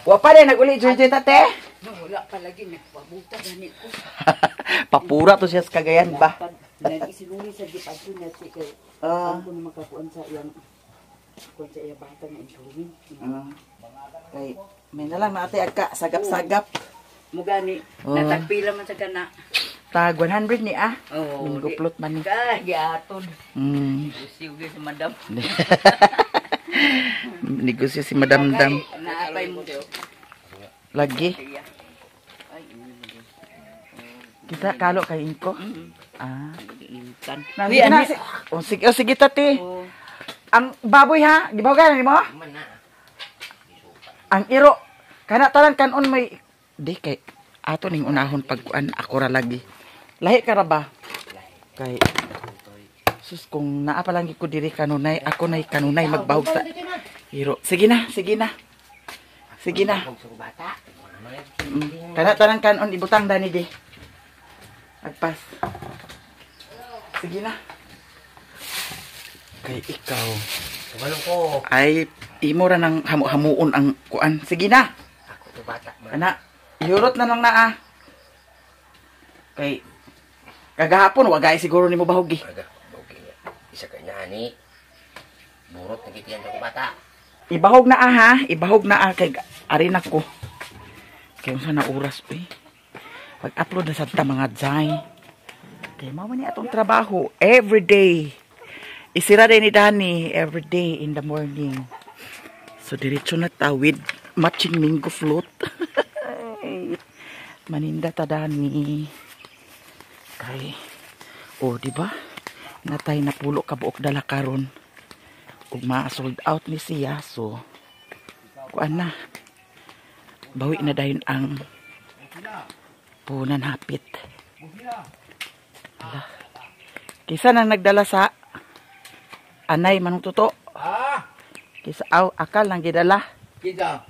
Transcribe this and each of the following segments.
Wa pa rin nag-uli Joy tate. No, wala pa lagi nagpabuta gani ko. Papura to siya sa Cagayan ba? Nag-isinuli sa gipadto na si kay ako na makakuan sa iyang kuan sa iyang bata na insulin. Kay may na lang naate agka sagap-sagap. Mugani natagpila man sa kana. Tag 100 ni ah. Oo. Guplot man ni. Giaton. Gusiw si madam. Negosyo si Madam Dam. Naapay mo daw. Lagi. Kita kalo kay inko. Intan. Sige tati. Ang baboy ha, gibawagan ni mo? Ang iro. Kana tanan kanon may di kay ato ning unahon pagkuan ako ra lagi. Lahi ka ra ba? Kay sus kung naa pa lang ko diri kanunay, ako nay kanunay magbahog sa iro. Sige na, sige na. Sige na. Kana tanan kanon ibutang dani di. Agpas. Sige na. Kay ikaw. Tumalong ko. Ay, imo ra nang hamu-hamuon ang kuan. Sige na. Ako to bata. Kana, iurot na lang na ah. Kay, kagahapon, wagay siguro ni mo bahog eh. Isa ka na ani. Burot nagitiyan ko bata. Ibahog na ah ha. Ibahog na ah. Kay, arin ako. Kaya sa na oras eh. Pag-upload na sa mga jay. Kaya mama niya atong trabaho. Everyday. Isira rin ni Dani everyday in the morning. So, diretso na tawid. Matching mango float. Maninda ta Dani. Kay, oh, diba? Natay na pulo ka buok dala karon. Ug ma-sold out ni siya. So, kuan na. Bawi na dayon ang punan hapit. Ala. Kisa nang nagdala sa anay manong tuto. Kisa akal nang gidala. Kita.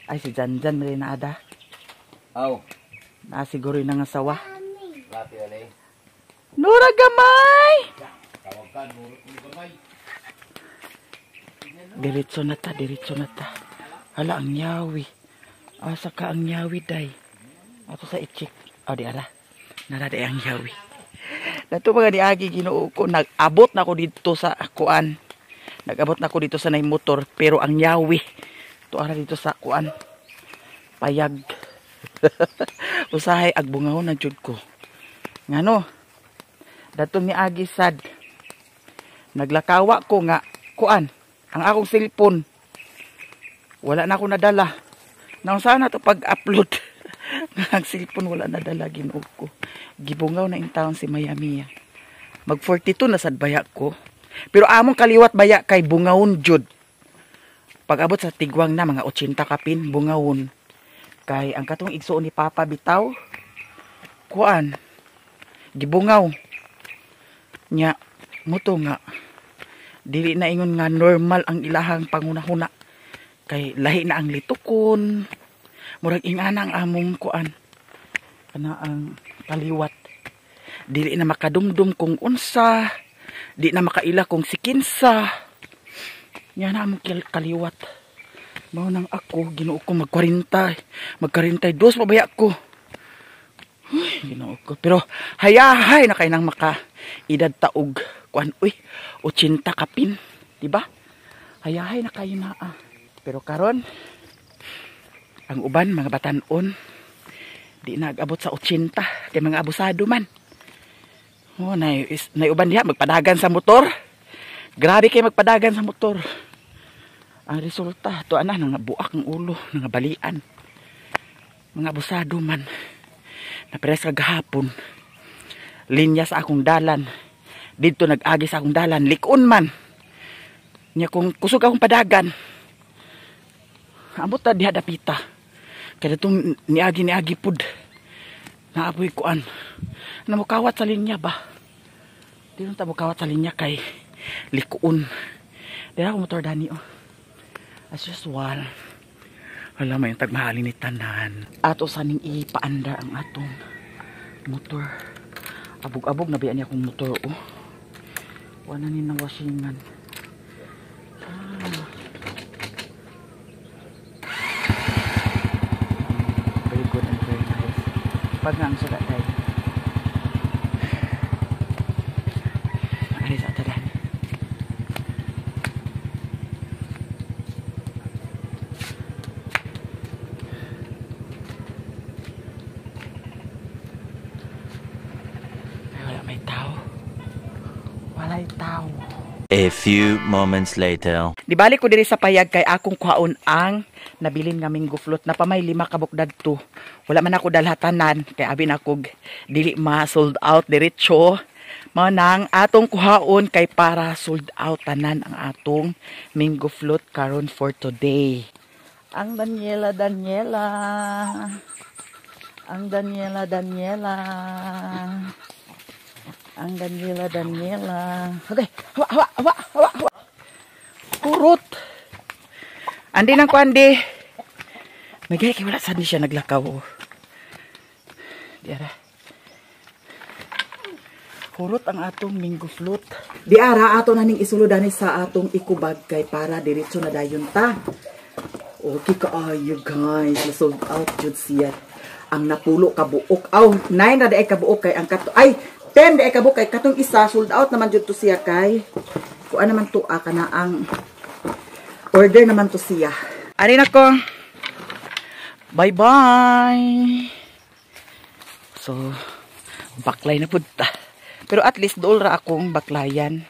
Ay si Janjan rin na ada. Aw. Nasiguro na nga sawa. Lapi alay. Nura gamay! Tawag ka, nurot mo gamay. Diretso na ta, diretso na ta. Hala ang yawi. Asa ka ang yawi day. Ato sa ichik. O di ara. Naraday ang yawi. Nato mga niagi Ginoo ko. Nag-abot na ko dito sa kuan. Nag-abot na ko dito sa nay motor. Pero ang yawi. Ito ara dito sa kuan. Payag. Usahay agbungahon na jud ko. Ngano? Datong niagi sad. Naglakawa ko nga kuan. Ang akong cellphone. Wala na ako nadala. Nang sana to pag-upload. Ang cellphone wala nadala Ginoo ko. Gibungaw na in town si Miami. Mag 42 na sad baya ko. Pero among kaliwat baya kay bungawon jud. Pag abot sa tigwang na mga 80 kapin bungawon. Kay ang katong igsuon ni Papa bitaw kuan gibungaw nya muto nga dili na ingon nga normal ang ilahang pangunahuna kay lahi na ang litukon murag ingana ang among kuan kana ang kaliwat dili na makadumdum kung unsa di na makaila kung sikinsa nya na among kaliwat mao nang ako Ginoo ko mag 40 mag 42 pabaya ko Ginoo ko pero hayahay na kay nang maka edad taog kuan uy 80 kapin di ba hayahay na kayo na pero karon ang uban mga batanon di nag-abot sa 80 kay mga abusado man nay uban diha magpadagan sa motor grabe kay magpadagan sa motor ang resulta to ana nga buak ang ulo nga balian mga abusado man napares kagahapon linya sa akong dalan dito nag-agi sa akong dalan likon man nya kung kusog akong padagan ambot ta diha dapita kaya itong niagi pud naapoy kuan na mukawat sa linya ba di nung ta mukawat sa linya kay likuon dira akong motor Dani as usual wala may tagmahalin ni tanan ato saning ipaandar ang atong motor abog-abog na biyan niya akong motor wala ni na wasingan pagang sulat tayo. Ay, sa tadan. Ay, wala may tao. Walay tao. A few moments later. Di balik ko diri sa payag kay akong kwaon ang nabilin nga minggo float na pamay 5 kabuk dadto. Wala man ako dalhatanan kay abi na kog dili ma sold out diretso. Mao nang atong kuhaon kay para sold out tanan ang atong minggo float karon for today. Ang Daniela. Ang Daniela. Ang Daniela. Okay, hawa. Kurot. Andi nang ko andi. May gaya kay wala saan siya naglakaw. Diara. Kurot ang atong minggo float. Diara ato na ning isuludan sa atong ikubag kay para diretso na dayon ta. Okay kaayo guys, na sold out jud siya. Ang napulo ka buok. 9 na daay ka buok kay ang kato. Ay, 10 daay ka buok kay katong isa sold out naman jud to siya kay. Kuan naman to kana ang order naman to siya. Ari na ko. Bye-bye. So, baklay na pud ta. Pero at least dool ra akong baklayan.